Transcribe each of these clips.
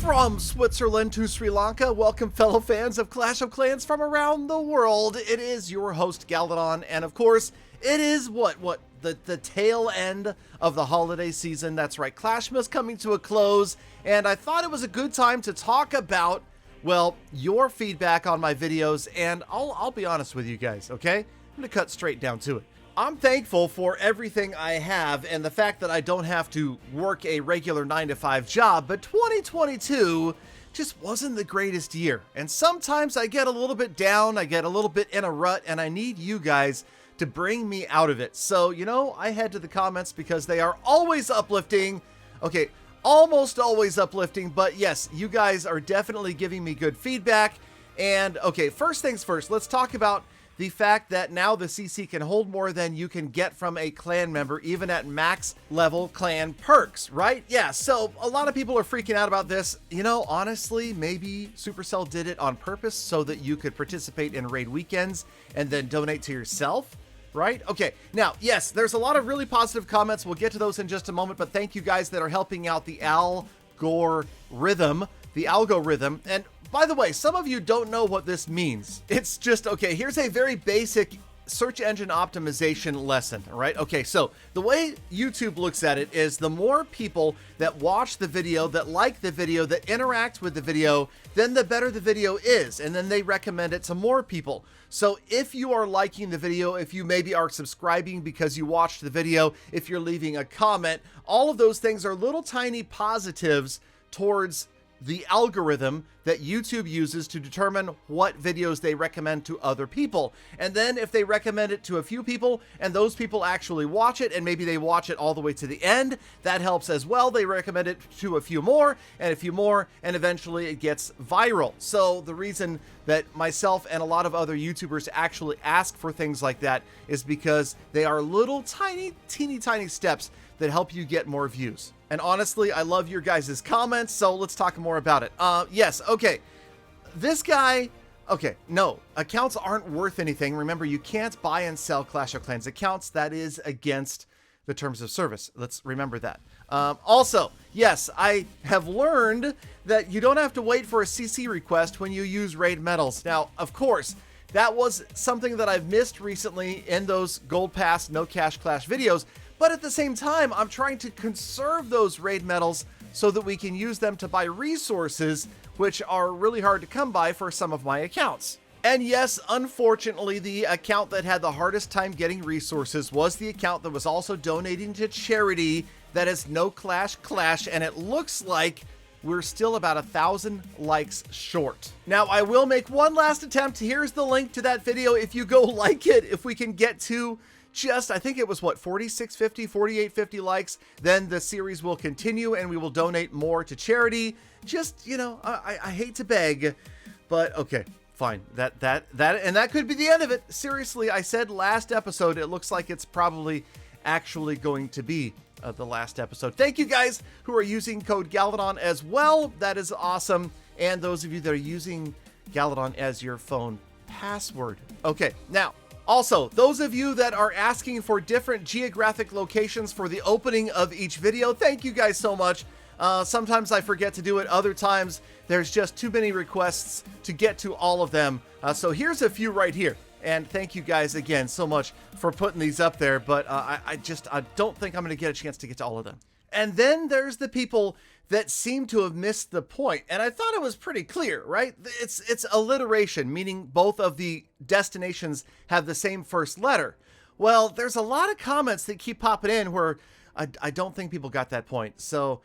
From Switzerland to Sri Lanka, welcome fellow fans of Clash of Clans from around the world. It is your host Galadon, and of course, it is the tail end of the holiday season. That's right, Clashmas coming to a close, and I thought it was a good time to talk about, well, your feedback on my videos, and I'll be honest with you guys, okay? I'm gonna cut straight down to it. I'm thankful for everything I have and the fact that I don't have to work a regular 9-to-5 job, but 2022 just wasn't the greatest year. And sometimes I get a little bit down, I get a little bit in a rut, and I need you guys to bring me out of it. So, you know, I head to the comments because they are always uplifting. Okay, almost always uplifting, but yes, you guys are definitely giving me good feedback. And okay, first things first, let's talk about the fact that now the CC can hold more than you can get from a clan member, even at max level clan perks, right? Yeah, so a lot of people are freaking out about this. You know, honestly, maybe Supercell did it on purpose so that you could participate in raid weekends and then donate to yourself, right? Okay, now, yes, there's a lot of really positive comments. We'll get to those in just a moment, but thank you guys that are helping out the algorithm. And by the way, some of you don't know what this means. It's just, okay, here's a very basic search engine optimization lesson, all right? Okay, so the way YouTube looks at it is the more people that watch the video, that like the video, that interact with the video, then the better the video is, and then they recommend it to more people. So if you are liking the video, if you maybe are subscribing because you watched the video, if you're leaving a comment, all of those things are little tiny positives towards the algorithm that YouTube uses to determine what videos they recommend to other people. And then if they recommend it to a few people and those people actually watch it, and maybe they watch it all the way to the end, that helps as well. They recommend it to a few more and a few more, and eventually it gets viral. So the reason that myself and a lot of other YouTubers actually ask for things like that is because they are little tiny, teeny tiny steps that help you get more views. And honestly, I love your guys' comments, so let's talk more about it. Yes, okay. This guy, okay, no, accounts aren't worth anything. Remember, you can't buy and sell Clash of Clans accounts. That is against the terms of service. Let's remember that. Also, yes, I have learned that you don't have to wait for a CC request when you use raid medals. Now, of course, that was something that I've missed recently in those Gold Pass, No Cash Clash videos. But at the same time, I'm trying to conserve those raid medals so that we can use them to buy resources, which are really hard to come by for some of my accounts. And yes, unfortunately, the account that had the hardest time getting resources was the account that was also donating to charity. That is No Clash Clash, and it looks like we're still about 1,000 likes short. Now, I will make one last attempt. Here's the link to that video. If you go like it, if we can get to just, I think it was what, 4650, 4850 likes, then the series will continue and we will donate more to charity. Just, you know, I hate to beg, but okay, fine. That could be the end of it. Seriously, I said last episode. It looks like it's probably actually going to be the last episode. Thank you guys who are using code Galadon as well. That is awesome. And those of you that are using Galadon as your phone password. Okay, now, also, those of you that are asking for different geographic locations for the opening of each video, thank you guys so much. Sometimes I forget to do it. Other times, there's just too many requests to get to all of them. So here's a few right here. And thank you guys again so much for putting these up there. But I don't think I'm going to get a chance to get to all of them. And then there's the people that seem to have missed the point. And I thought it was pretty clear, right? It's alliteration, meaning both of the destinations have the same first letter. Well, there's a lot of comments that keep popping in where I don't think people got that point. So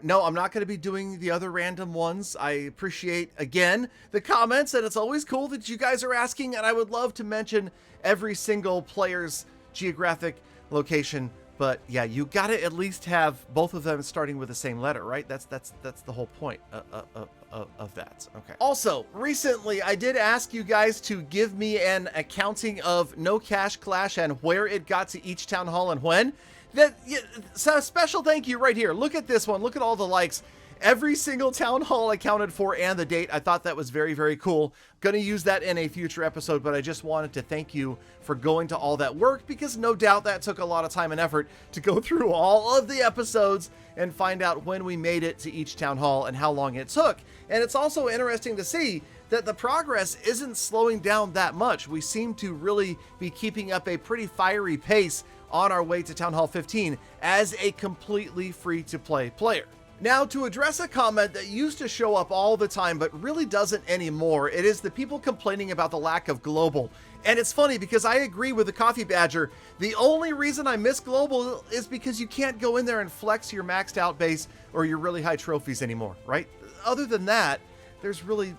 no, I'm not going to be doing the other random ones. I appreciate, again, the comments, and it's always cool that you guys are asking, and I would love to mention every single player's geographic location. But yeah, you got to at least have both of them starting with the same letter, right? That's the whole point of that. Okay. Also, recently I did ask you guys to give me an accounting of No Cash Clash and where it got to each town hall and when. So special thank you right here. Look at this one. Look at all the likes. every single town hall accounted for and the date. I thought that was very, very cool. Going to use that in a future episode, but I just wanted to thank you for going to all that work, because no doubt that took a lot of time and effort to go through all of the episodes and find out when we made it to each town hall and how long it took. And it's also interesting to see that the progress isn't slowing down that much. We seem to really be keeping up a pretty fiery pace on our way to Town Hall 15 as a completely free-to-play player. Now, to address a comment that used to show up all the time but really doesn't anymore, it is the people complaining about the lack of global. And it's funny because I agree with the Coffee Badger. The only reason I miss global is because you can't go in there and flex your maxed out base or your really high trophies anymore, right? Other than that, there's really,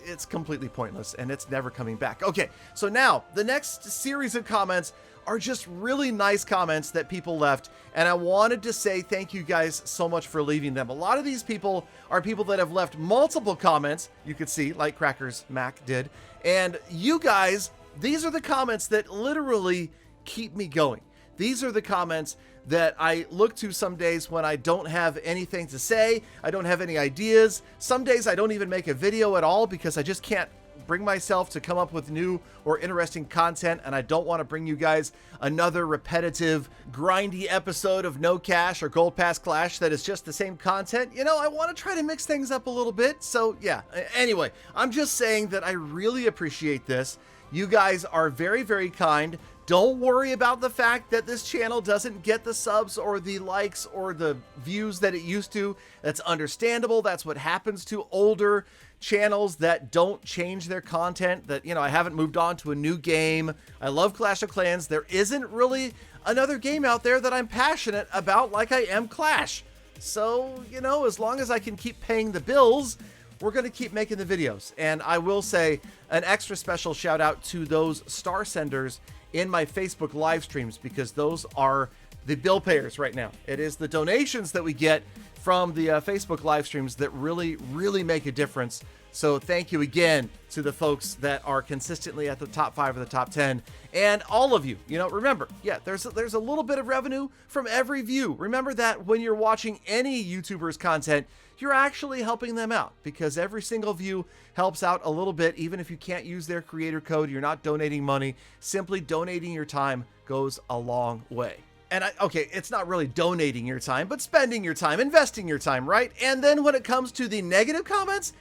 it's completely pointless and it's never coming back. Okay, so now the next series of comments are just really nice comments that people left, and I wanted to say thank you guys so much for leaving them. A lot of these people are people that have left multiple comments, you could see, like Crackers Mac did, and you guys, these are the comments that literally keep me going. These are the comments that I look to some days when I don't have anything to say, I don't have any ideas. Some days I don't even make a video at all because I just can't bring myself to come up with new or interesting content, and I don't want to bring you guys another repetitive, grindy episode of No Cash or Gold Pass Clash that is just the same content. You know, I want to try to mix things up a little bit. So yeah, anyway, I'm just saying that I really appreciate this. You guys are very, very kind. Don't worry about the fact that this channel doesn't get the subs or the likes or the views that it used to. That's understandable. That's what happens to older channels that don't change their content, that, you know, I haven't moved on to a new game. I love Clash of Clans. There isn't really another game out there that I'm passionate about like I am Clash. So, you know, as long as I can keep paying the bills, we're going to keep making the videos. And I will say an extra special shout out to those star senders in my Facebook live streams, because those are the bill payers right now. It is the donations that we get from the Facebook live streams that really, really make a difference. So thank you again to the folks that are consistently at the top 5 or the top 10, and all of you. You know, remember, yeah, there's a little bit of revenue from every view. Remember that when you're watching any YouTuber's content, you're actually helping them out, because every single view helps out a little bit. Even if you can't use their creator code, you're not donating money. Simply donating your time goes a long way. And okay, it's not really donating your time, but spending your time, investing your time, right? And then when it comes to the negative comments,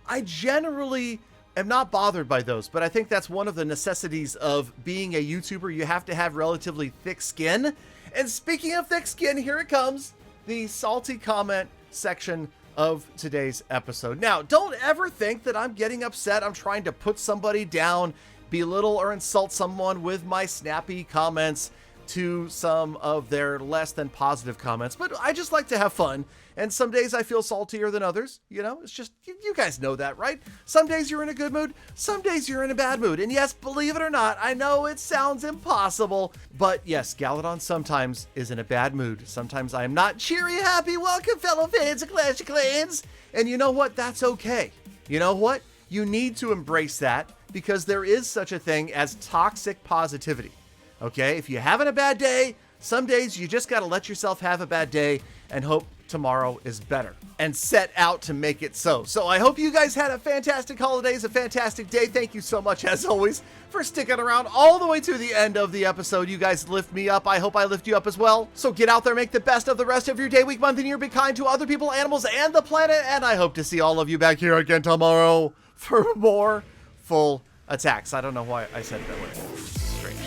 I generally am not bothered by those, but I think that's one of the necessities of being a YouTuber. You have to have relatively thick skin. And speaking of thick skin, here it comes, the salty comment section of today's episode. Now, don't ever think that I'm getting upset. I'm trying to put somebody down, belittle or insult someone with my snappy comments to some of their less than positive comments, but I just like to have fun. And some days I feel saltier than others. You know, it's just, you guys know that, right? Some days you're in a good mood, some days you're in a bad mood. And yes, believe it or not, I know it sounds impossible, but yes, Galadon sometimes is in a bad mood. Sometimes I am not cheery, happy. Welcome, fellow fans of Clash of Clans. And you know what? That's okay. You know what? You need to embrace that, because there is such a thing as toxic positivity. Okay, if you're having a bad day, some days you just got to let yourself have a bad day and hope tomorrow is better and set out to make it so. So I hope you guys had a fantastic holidays, a fantastic day. Thank you so much, as always, for sticking around all the way to the end of the episode. You guys lift me up. I hope I lift you up as well. So get out there, make the best of the rest of your day, week, month, and year. Be kind to other people, animals, and the planet. And I hope to see all of you back here again tomorrow for more full attacks. I don't know why I said it that way. Strange.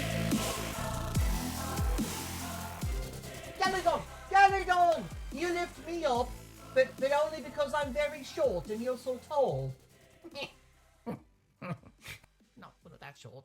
Galadon, you lift me up, but only because I'm very short and you're so tall. Not that short.